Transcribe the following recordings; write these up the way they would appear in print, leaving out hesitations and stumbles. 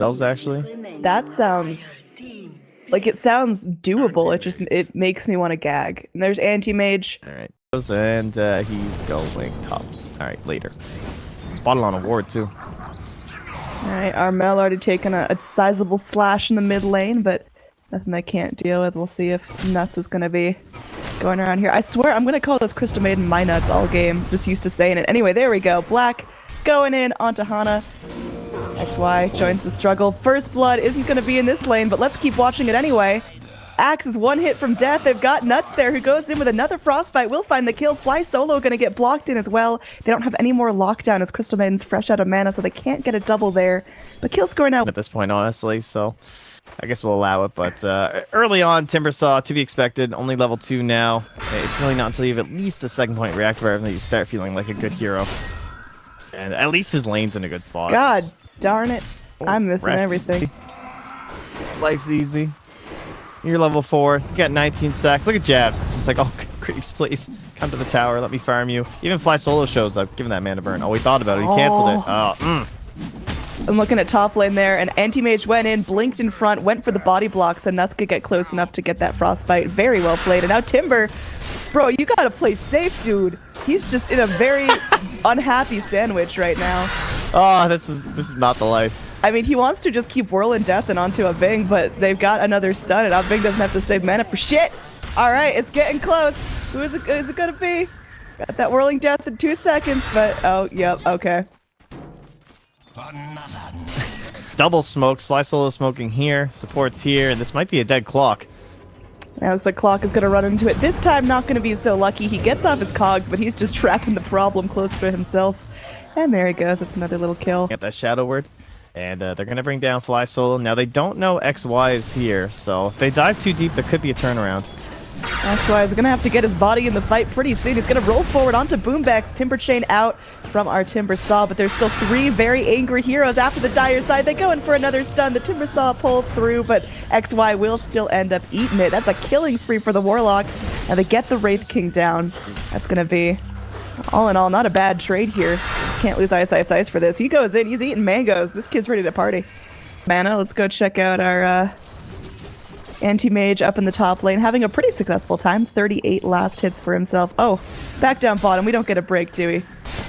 themselves, actually. That sounds like it sounds doable. It makes me want to gag. And there's anti-mage. All right. And he's going top. All right, later. Spotted on a ward, too. Alright, Armel already taken a sizable slash in the mid lane, but nothing I can't deal with. We'll see if Nuts is going to be going around here. I swear I'm going to call this Crystal Maiden my Nuts all game. Just used to saying it. Anyway, there we go. Black going in onto Hana. XY joins the struggle. First blood isn't going to be in this lane, but let's keep watching it anyway. Axe is one hit from death. They've got Nuts there who goes in with another frostbite. Will find the kill. Fly Solo going to get blocked in as well. They don't have any more lockdown as Crystal Maiden's fresh out of mana, so they can't get a double there. But kill score now at this point, honestly, so I guess we'll allow it. But early on, Timbersaw, to be expected, only level 2 now. It's really not until you have at least the second point reactor that you start feeling like a good hero. And at least his lane's in a good spot. God darn it. I'm missing everything. Life's easy. You're level 4. You got 19 stacks. Look at Jabs. It's just like, oh, creeps, please. Come to the tower. Let me farm you. Even Fly Solo shows up. Give him that mana burn. Oh, we thought about it. He canceled it. Oh, I'm looking at top lane there, and Anti-Mage went in, blinked in front, went for the body block, so Nuts could get close enough to get that frostbite. Very well played. And now Timber, bro, you gotta play safe, dude. He's just in a very unhappy sandwich right now. Oh, this is not the life. I mean, he wants to just keep whirling death and onto a Bing, but they've got another stun, and Bing doesn't have to save mana for shit. All right, it's getting close. Who is it gonna be? Got that whirling death in 2 seconds, but oh, yep, okay. Double smokes. Fly Solo smoking here. Support's here, and this might be a dead clock. Now looks like Clock is gonna run into it. This time, not gonna be so lucky. He gets off his cogs, but he's just trapping the problem close to himself. And there he goes. That's another little kill. Get that Shadow Word. And they're going to bring down Fly Solo. Now, they don't know XY is here, so if they dive too deep, there could be a turnaround. XY is going to have to get his body in the fight pretty soon. He's going to roll forward onto Boombax. Timber Chain out from our Timbersaw, but there's still 3 very angry heroes after the Dire side. They go in for another stun. The Timbersaw pulls through, but XY will still end up eating it. That's a killing spree for the Warlock. And they get the Wraith King down. That's going to be, all in all, not a bad trade here. Can't lose Ice for this. He goes in, he's eating mangoes. This kid's ready to party. Mana, let's go check out our anti-mage up in the top lane, having a pretty successful time. 38 last hits for himself. Oh, back down bottom. We don't get a break, do we?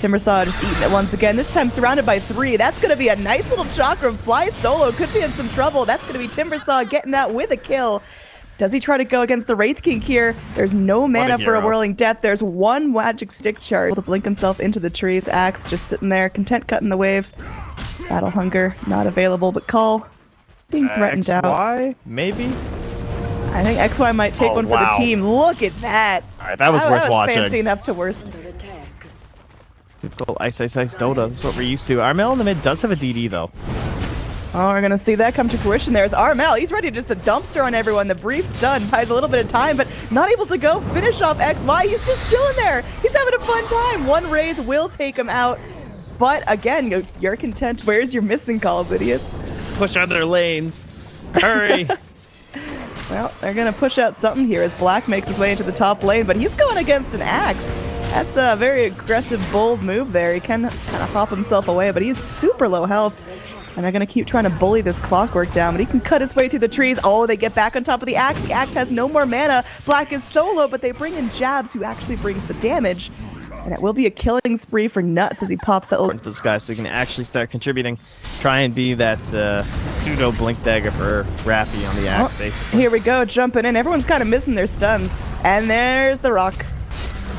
Timbersaw just eating it once again. This time surrounded by 3. That's going to be a nice little chakra. Fly Solo could be in some trouble. That's going to be Timbersaw getting that with a kill. Does he try to go against the Wraith King here? There's no mana for a Whirling Death. There's 1 magic stick charge to blink himself into the trees. Axe just sitting there, content cutting the wave. Battle Hunger not available, but Call being threatened XY, out. Maybe? I think XY might take one for the team. Look at that. All right, that was worth watching. Fancy enough to worth. Typical Ice Dota. That's what we're used to. Armel in the mid does have a DD, though. Oh, we're gonna see that come to fruition. There's Armel. He's ready just to dumpster on everyone. The brief stun buys a little bit of time, but not able to go finish off XY. He's just chilling there. He's having a fun time. 1 raise will take him out. But again, you're content. Where's your missing calls, idiots? Push out their lanes. Hurry. Well, they're gonna push out something here as Black makes his way into the top lane, but he's going against an Axe. That's a very aggressive, bold move there. He can kind of hop himself away, but he's super low health. And they're going to keep trying to bully this Clockwork down, but he can cut his way through the trees. Oh, they get back on top of the Axe. The Axe has no more mana. Black is solo, but they bring in Jabs, who actually brings the damage. And it will be a killing spree for Nuts as he pops that little... This guy, so he can actually start contributing. Try and be that pseudo blink dagger for Rappy on the Axe, basically. Here we go, jumping in. Everyone's kind of missing their stuns. And there's the Rock.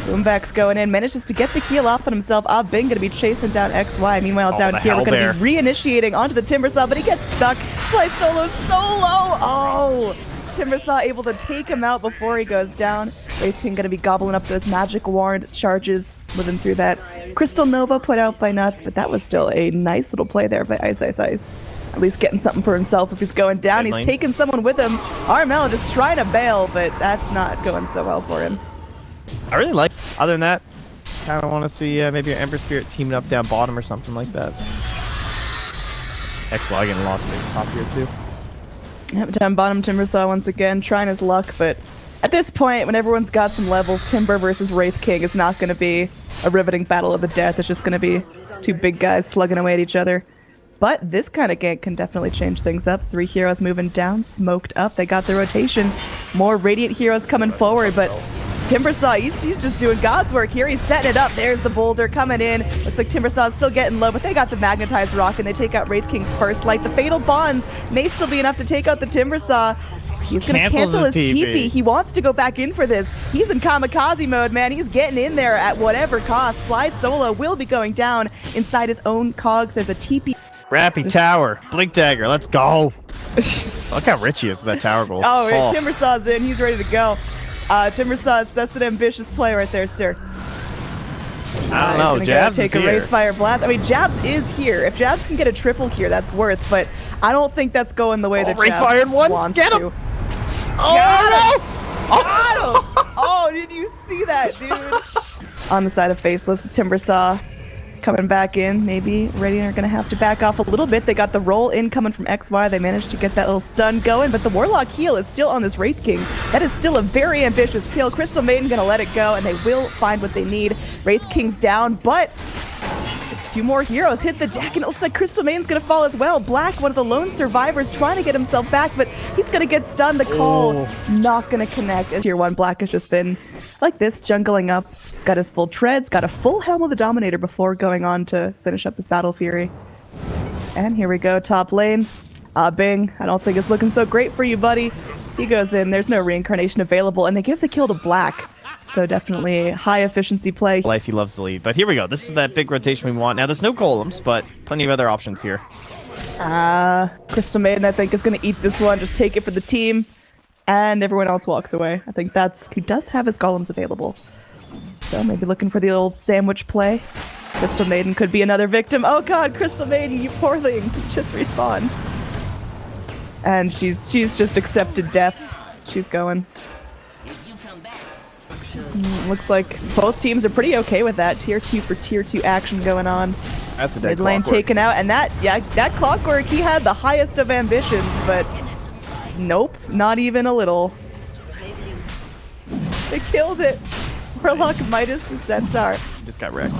Boomback's going in, manages to get the heal off on himself. Bing gonna be chasing down XY. Meanwhile, down here, we're gonna be reinitiating onto the Timbersaw, but he gets stuck. Fly Solo solo! Oh! Timbersaw able to take him out before he goes down. Wraith King gonna be gobbling up those magic ward charges, living through that. Crystal Nova put out by Nuts, but that was still a nice little play there by Ice. At least getting something for himself if he's going down. He's taking someone with him. Armel just trying to bail, but that's not going so well for him. I really like, other than that, kind of want to see maybe an Ember Spirit teaming up down bottom or something like that. XY getting lost in his top here too. Yep, down bottom, Timbersaw once again, trying his luck, but at this point, when everyone's got some levels, Timber versus Wraith King is not going to be a riveting battle of the death. It's just going to be 2 big guys slugging away at each other. But this kind of gank can definitely change things up. 3 heroes moving down, smoked up. They got the rotation. More Radiant heroes coming forward, but Timbersaw, he's just doing God's work here. He's setting it up. There's the boulder coming in. Looks like Timbersaw's still getting low, but they got the Magnetized Rock, and they take out Wraith King's first light. The Fatal Bonds may still be enough to take out the Timbersaw. He's going to cancel his TP. He wants to go back in for this. He's in kamikaze mode, man. He's getting in there at whatever cost. Fly Solo will be going down inside his own cogs. There's a TP. Rappy Tower. Blink Dagger. Let's go. Look how rich he is with that tower goal. Oh, Timbersaw's in. He's ready to go. Timbersaw, that's an ambitious play right there, sir. I don't know. Jabs take is a Wraith Fire Blast. I mean, Jabs is here. If Jabs can get a triple here, that's worth. But I don't think that's going the way that Wraith Jabs fired one. wants Get him. to. Oh Got no! Got him! Oh, did you see that, dude? On the side of Faceless with Timbersaw coming back in. Maybe Radiant are going to have to back off a little bit. They got the roll in coming from XY. They managed to get that little stun going, but the Warlock heal is still on this Wraith King. That is still a very ambitious kill. Crystal Maiden going to let it go, and they will find what they need. Wraith King's down, but a few more heroes hit the deck, and it looks like Crystal Maiden's going to fall as well. Black, one of the lone survivors, trying to get himself back, but he's going to get stunned. The call not going to connect. As Tier 1, Black has just been like this, jungling up. He's got his full treads, got a full Helm of the Dominator before going on to finish up his Battle Fury. And here we go, top lane. Bing, I don't think it's looking so great for you, buddy. He goes in, there's no reincarnation available, and they give the kill to Black. So definitely high efficiency play. Life, he loves the lead. But here we go. This is that big rotation we want. Now, there's no golems, but plenty of other options here. Crystal Maiden, I think, is going to eat this one. Just take it for the team. And everyone else walks away. I think that's... He does have his golems available. So maybe looking for the old sandwich play. Crystal Maiden could be another victim. Oh god, Crystal Maiden, you poor thing. Just respawned. And she's just accepted death. She's going. Looks like both teams are pretty okay with that. Tier 2 for Tier 2 action going on. That's a dead Mid lane taken out, and that Clockwork, he had the highest of ambitions, but nope, not even a little. They killed it. Warlock Midas the Centaur. Just got wrecked.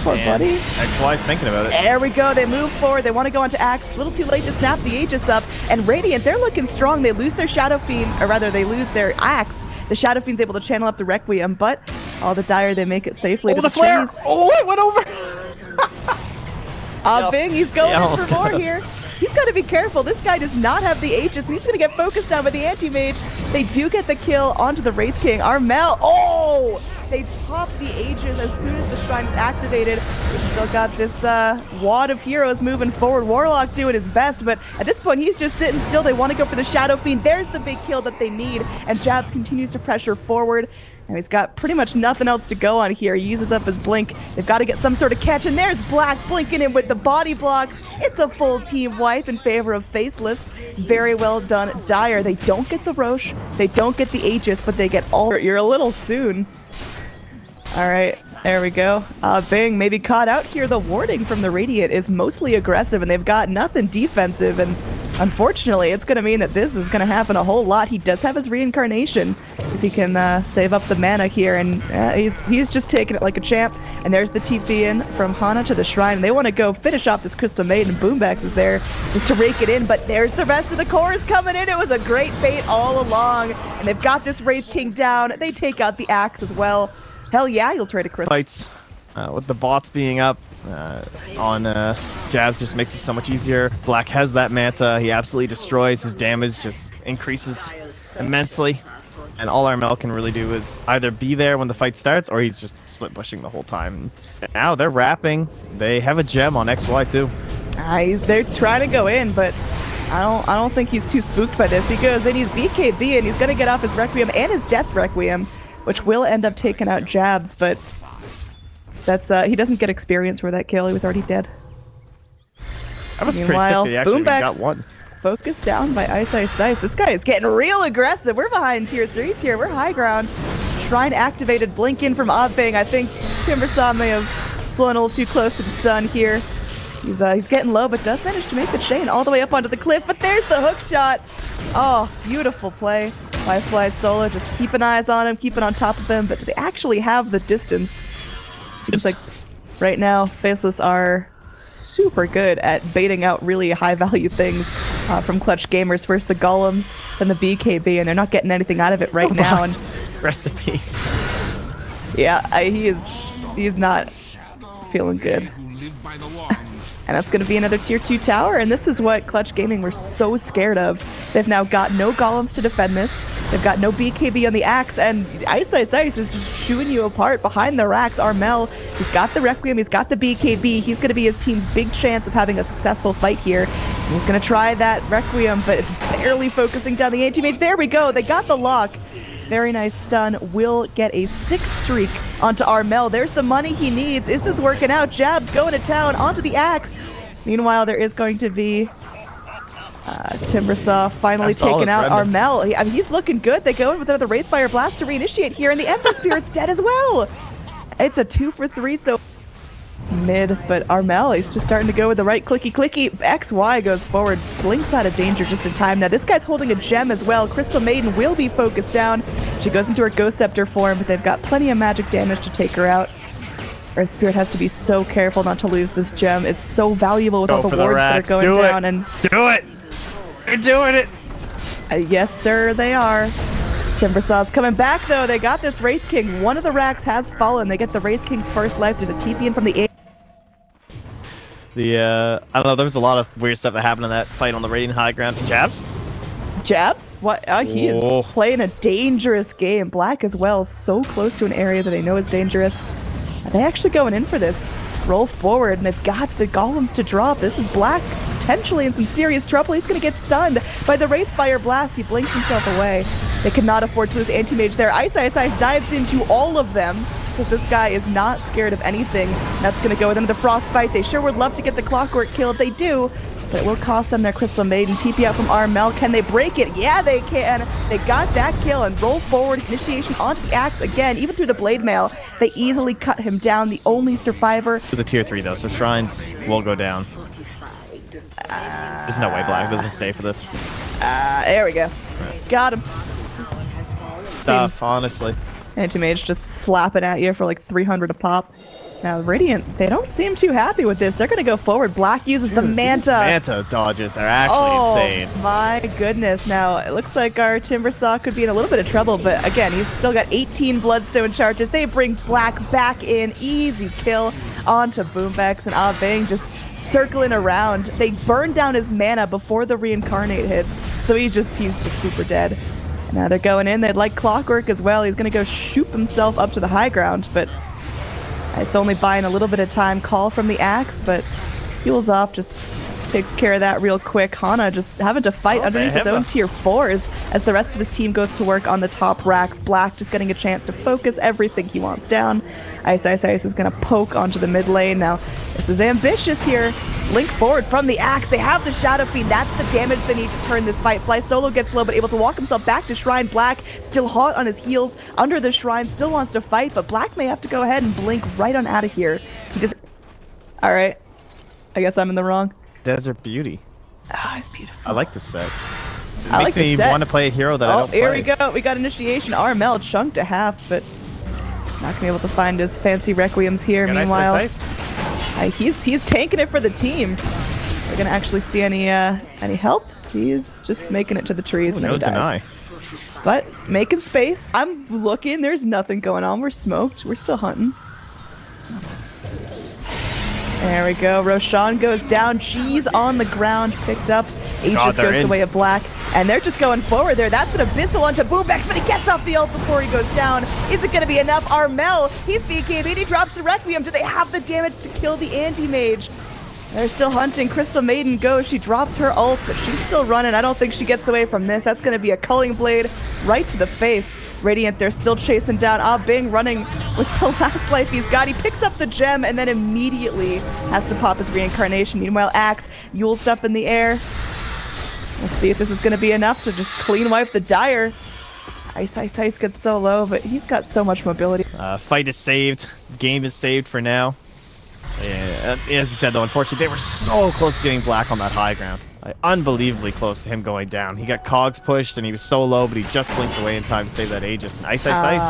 Poor buddy. XY's thinking about it. There we go. They move forward. They want to go onto Axe. A little too late to snap the Aegis up. And Radiant, they're looking strong. They lose their Shadow Fiend, or rather, they lose their Axe. The Shadow Fiend's able to channel up the Requiem, but all the Dire, they make it safely to the flare! trees. Oh, it went over! Bing, he's going for more here. He's got to be careful. This guy does not have the Aegis, and he's going to get focused on by the Anti-Mage. They do get the kill onto the Wraith King. Armel, oh! They pop the Aegis as soon as the Shrine is activated. We've still got this wad of heroes moving forward. Warlock doing his best, but at this point, he's just sitting still. They want to go for the Shadow Fiend. There's the big kill that they need, and Jabs continues to pressure forward. And he's got pretty much nothing else to go on here. He uses up his blink. They've got to get some sort of catch, and there's Black blinking in with the body blocks. It's a full team wipe in favor of Faceless. Very well done, Dire. They don't get the Roche, they don't get the Aegis, but they get all. You're a little soon. All right, there we go. Bing maybe caught out here. The warding from the Radiant is mostly aggressive, and they've got nothing defensive, and unfortunately, it's going to mean that this is going to happen a whole lot. He does have his reincarnation if he can save up the mana here, and he's just taking it like a champ. And there's the TP in from Hana to the Shrine, and they want to go finish off this Crystal Maiden. Boombax is there just to rake it in, but there's the rest of the cores coming in. It was a great bait all along, and they've got this Wraith King down. They take out the Axe as well. Hell yeah, you'll trade a Crystal. Fights with the bots being up on Jabs just makes it so much easier. Black has that Manta. He absolutely destroys. His damage just increases immensely. And all Armel can really do is either be there when the fight starts, or he's just split pushing the whole time. And now they're wrapping. They have a gem on XY too. They're trying to go in, but I don't think he's too spooked by this. He goes in, he's BKB, and he's gonna get off his Requiem and his Death Requiem, which will end up taking out Jabs, but that's he doesn't get experience for that kill. He was already dead. That was pretty sick that he actually got one. Focused down by Ice. This guy is getting real aggressive. We're behind tier 3s here. We're high ground. Shrine activated. Blink in from Oddbang. I think Timbersaw may have flown a little too close to the sun here. He's getting low, but does manage to make the chain all the way up onto the cliff. But there's the hook shot. Oh, beautiful play by Fly Solo. Just keeping eyes on him, keeping on top of him. But do they actually have the distance? Seems like right now, Faceless are super good at baiting out really high-value things from Clutch Gamers. First the Golems, then the BKB, and they're not getting anything out of it right now. And rest in peace. yeah, he's not feeling good. And that's going to be another tier 2 tower, and this is what Clutch Gaming were so scared of. They've now got no golems to defend this. They've got no BKB on the Axe, and Ice is just chewing you apart behind the racks. Armel, he's got the Requiem, he's got the BKB. He's going to be his team's big chance of having a successful fight here. And he's going to try that Requiem, but it's barely focusing down the anti-mage. There we go, they got the lock. Very nice stun. Will get a 6 streak onto Armel. There's the money he needs. Is this working out? Jabs going to town onto the Axe. Meanwhile, there is going to be Timbersaw finally taking out Armel. I mean, he's looking good. They go in with another Wraithfire Blast to reinitiate here, and the Ember Spirit's dead as well. It's a 2 for 3, so mid, but Armel, he's just starting to go with the right clicky. XY goes forward, blinks out of danger just in time. Now this guy's holding a gem as well. Crystal Maiden will be focused down. She goes into her Ghost Scepter form, but they've got plenty of magic damage to take her out. Earth Spirit has to be so careful not to lose this gem. It's so valuable with all the wards that are going down. And do it! They're doing it! Yes, sir, they are. Timbersaw's coming back, though. They got this Wraith King. One of the racks has fallen. They get the Wraith King's first life. There's a TP in from the A. I don't know, there was a lot of weird stuff that happened in that fight on the Radiant High Ground. Jabs? What? He is playing a dangerous game. Black as well, so close to an area that they know is dangerous. Are they actually going in for this? Roll forward, and they've got the golems to drop. This is Black potentially in some serious trouble. He's going to get stunned by the Wraithfire Blast. He blinks himself away. They cannot afford to lose anti-mage there. Ice dives into all of them, because this guy is not scared of anything. That's going to go with them to the Frostbite. They sure would love to get the Clockwork kill if they do, but it will cost them their Crystal Maiden. TP out from Armel. Can they break it? Yeah, they can. They got that kill and roll forward. Initiation onto the Axe again, even through the Blade Mail. They easily cut him down, the only survivor. It was a tier 3 though, so Shrines will go down. There's no way Black doesn't stay for this. There we go. Right. Got him. Tough, honestly. Anti-Mage just slapping at you for like 300 a pop. Now, Radiant, they don't seem too happy with this. They're going to go forward. Black uses the Manta. Manta dodges are actually insane. Oh, my goodness. Now, it looks like our Timbersaw could be in a little bit of trouble, but again, he's still got 18 Bloodstone charges. They bring Black back in. Easy kill onto Boombex, and Ah Bing just circling around. They burn down his mana before the Reincarnate hits, so he's just super dead. Now they're going in. They'd like Clockwork as well. He's going to go shoot himself up to the high ground, but it's only buying a little bit of time. Call from the Axe, but Fuels Off just takes care of that real quick. Hana just having to fight underneath his own tier 4s as the rest of his team goes to work on the top racks. Black just getting a chance to focus everything he wants down. Ice is going to poke onto the mid lane. Now, this is ambitious here. Link forward from the Axe. They have the Shadow Fiend. That's the damage they need to turn this fight. Fly Solo gets low, but able to walk himself back to Shrine. Black still hot on his heels under the Shrine. Still wants to fight, but Black may have to go ahead and blink right on out of here. All right. I guess I'm in the wrong. Desert Beauty. Ah, it's beautiful. I like this set. It I makes me want to play a hero that I don't play. Here we go. We got Initiation. Armel chunked to half, but not going to be able to find his fancy Requiems here. Yeah, meanwhile, he's tanking it for the team. We're going to actually see any help. He's just making it to the trees. No deny. But making space. I'm looking. There's nothing going on. We're smoked. We're still hunting. There we go. Roshan goes down. Cheese on the ground. Picked up. Aegis goes the way of Black. And they're just going forward there. That's an Abyssal onto Boombex, but he gets off the ult before he goes down. Is it going to be enough? Armel, he's BKB. He drops the Requiem. Do they have the damage to kill the Anti-Mage? They're still hunting. Crystal Maiden goes. She drops her ult, but she's still running. I don't think she gets away from this. That's going to be a Culling Blade right to the face. Radiant, they're still chasing down. Ah Bing running with the last life he's got. He picks up the gem and then immediately has to pop his Reincarnation. Meanwhile, Axe, Yule's up in the air. Let's see if this is going to be enough to just clean wipe the Dire. Ice gets so low, but he's got so much mobility. Fight is saved. Game is saved for now. Yeah, as you said, though, unfortunately, they were so close to getting Black on that high ground. Unbelievably close to him going down. He got cogs pushed, and he was so low, but he just blinked away in time to save that Aegis. And Ice. Ice.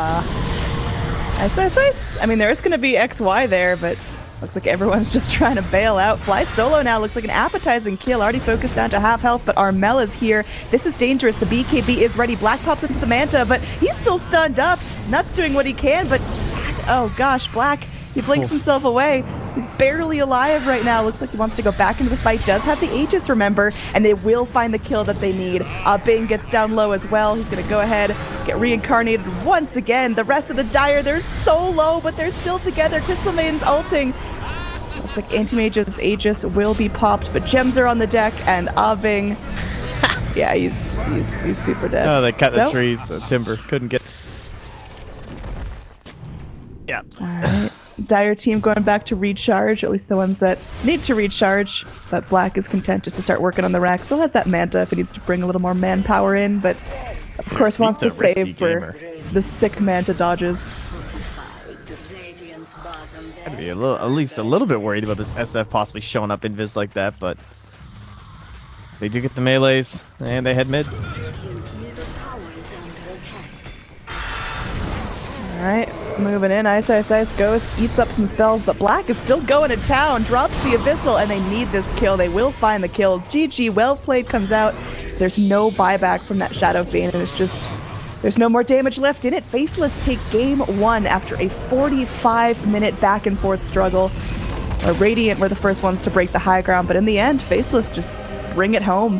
I mean, there is going to be XY there, but Looks like everyone's just trying to bail out. Fly Solo now looks like an appetizing kill. Already focused down to half health, but Armel is here. This is dangerous. The BKB is ready. Black pops into the Manta, but he's still stunned up. Nuts doing what he can, but oh gosh, Black, he blinks himself away. He's barely alive right now. Looks like he wants to go back into the fight. Does have the Aegis, remember, and they will find the kill that they need. Bing gets down low as well. He's going to go ahead, get reincarnated once again. The rest of the Dire, they're so low, but they're still together. Crystal Maiden's ulting. Looks like Anti-Mage's Aegis will be popped, but gems are on the deck, and Bing, yeah, he's super dead. Oh, they cut the trees, so Timber couldn't get... Yeah. All right. Dire team going back to recharge, at least the ones that need to recharge. But Black is content just to start working on the rack. Still has that Manta if he needs to bring a little more manpower in, but of course wants to save for the sick Manta dodges. I'd be at least a little bit worried about this SF possibly showing up invis like that, but they do get the melees, and they head mid. Alright, moving in. Ice goes, eats up some spells, but Black is still going to town, drops the Abyssal, and they need this kill. They will find the kill. GG, well played comes out. There's no buyback from that Shadow Fiend, and it's just, there's no more damage left in it. Faceless take game 1 after a 45-minute back-and-forth struggle. Radiant were the first ones to break the high ground, but in the end, Faceless just bring it home.